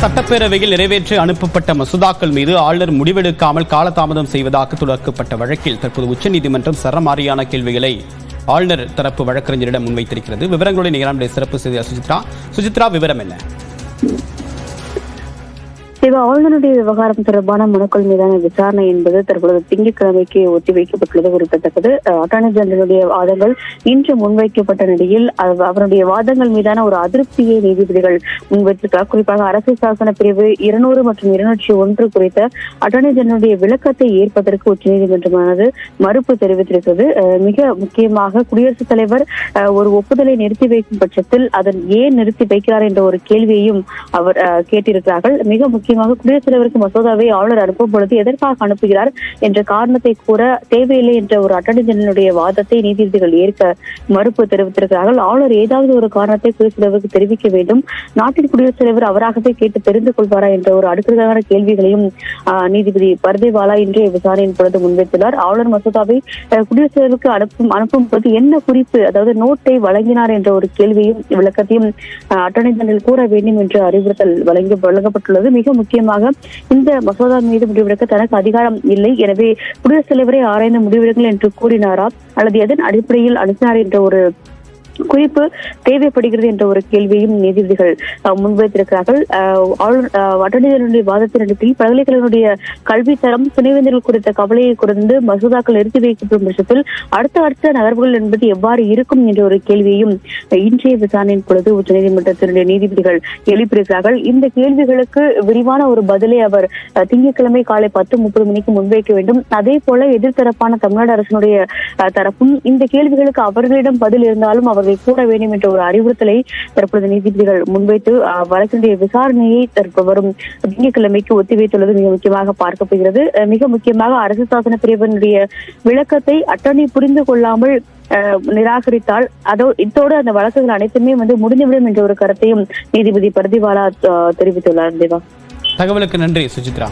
சட்டப்பேரவையில் நிறைவேற்றி அனுப்பப்பட்ட மசோதாக்கள் மீது ஆளுநர் முடிவெடுக்காமல் காலதாமதம் செய்வதாக தொடர்க்கப்பட்ட வழக்கில் தற்போது உச்சநீதிமன்றம் சரமாரியான கேள்விகளை ஆளுநர் தரப்பு வழக்கறிஞரிடம் முன்வைத்திருக்கிறது. விவரங்களுடைய நிகழ்ச்சியுடைய சிறப்பு செய்தியாளர் சுஜித்ரா, விவரம் என்ன? ஆளுநருடைய விவகாரம் தொடர்பான மனுக்கள் மீதான விசாரணை என்பது தற்பொழுது திங்கட்கிழமைக்கு ஒத்திவைக்கப்பட்டுள்ளது குறிப்பிடத்தக்கது. அட்டார்னி ஜெனரலுடைய வாதங்கள் இன்று முன்வைக்கப்பட்ட நிலையில் அவருடைய வாதங்கள் மீதான ஒரு அதிருப்தியை நீதிபதிகள் முன்வைத்திருக்கிறார். குறிப்பாக அரசு சாசன பிரிவு 200 மற்றும் 201 குறித்த அட்டார்னி ஜெனரலுடைய விளக்கத்தை ஏற்பதற்கு உச்சநீதிமன்றமானது மறுப்பு தெரிவித்திருக்கிறது. மிக முக்கியமாக குடியரசுத் தலைவர் ஒரு ஒப்புதலை நிறுத்தி வைக்கும் பட்சத்தில் அதன் ஏன் நிறுத்தி வைக்கிறார் என்ற ஒரு கேள்வியையும் அவர் கேட்டிருக்கிறார்கள். மிக முக்கியமாக குடியரசுத் தலைவருக்கு மசோதாவை ஆளுநர் அனுப்பும் பொழுது எதற்காக அனுப்புகிறார் என்ற காரணத்தை கூற தேவையில்லை என்ற ஒரு அட்டர்னி ஜெனரலுடைய வாதத்தை நீதிபதிகள் ஏற்க மறுப்பு தெரிவித்திருக்கிறார்கள். ஆளுநர் ஏதாவது ஒரு காரணத்தை குடியரசுத் தலைவருக்கு தெரிவிக்க வேண்டும், நாட்டின் குடியரசுத் தலைவர் அவராகவே கேட்டு தெரிந்து கொள்வாரா என்ற ஒரு அடுத்ததாக கேள்விகளையும் நீதிபதி பர்தேவாலா இன்றைய விசாரணையின் பொழுது முன்வைத்துள்ளார். ஆளுநர் மசோதாவை குடியரசுத் தலைவருக்கு அனுப்பும் போது என்ன குறிப்பு, அதாவது நோட்டை வழங்கினார் என்ற ஒரு கேள்வியும் விளக்கத்தையும் அட்டர்னி ஜெனரல் கூற வேண்டும் என்று அறிவுறுத்தல் வழங்கப்பட்டுள்ளது. மிக முக்கியமாக இந்த மசோதா மீது முடிவெடுக்க தனக்கு அதிகாரம் இல்லை, எனவே குடியரசுத் தலைவரை ஆராய்ந்து முடிவெடுங்கள் என்று கூறினாரா அல்லது எதன் அடிப்படையில் அனுப்பினார் என்ற ஒரு குறிப்பு தேவைப்படுகிறது என்ற ஒரு கேள்வியையும் நீதிபதிகள் முன்வைத்திருக்கிறார்கள். அட்டர்னி ஜெனரலுடைய வாதத்தின் அடிப்படையில் பல்கலைக்கழகங்களுடைய கல்வி தரம் துணைவேந்தர்கள் குறித்த கவலையை குறித்து மசோதாக்கள் நிறுத்தி வைக்கப்படும் பட்சத்தில் அடுத்த நகர்வுகள் என்பது எவ்வாறு இருக்கும் என்ற ஒரு கேள்வியையும் இன்றைய விசாரணையின் பொழுது உச்சநீதிமன்றத்தினுடைய நீதிபதிகள் எழுப்பியிருக்கிறார்கள். இந்த கேள்விகளுக்கு விரிவான ஒரு பதிலை அவர் திங்கட்கிழமை காலை 10:30 மணிக்கு முன்வைக்க வேண்டும். அதே போல எதிர்த்தரப்பான தமிழ்நாடு அரசினுடைய தரப்பும் இந்த கேள்விகளுக்கு அவர்களிடம் பதில் இருந்தாலும் அவர்கள் கூற வேண்டும் என்ற ஒரு அறிவுறுத்தலை தற்பொழுது நீதிபதிகள் முன்வைத்து வழக்கினுடைய விசாரணையை வரும் திங்கட்கிழமைக்கு ஒத்திவைத்துள்ளது மிக முக்கியமாக பார்க்கப்படுகிறது. மிக முக்கியமாக அரசு சாசன பிரிவினுடைய விளக்கத்தை அட்டர்னி புரிந்து கொள்ளாமல் நிராகரித்தால் இதோடு அந்த வழக்குகள் அனைத்துமே முடிந்துவிடும் என்ற ஒரு கருத்தையும் நீதிபதி பர்தேவாலா தெரிவித்துள்ளார். தேவா, தகவலுக்கு நன்றி சுஜித்ரா.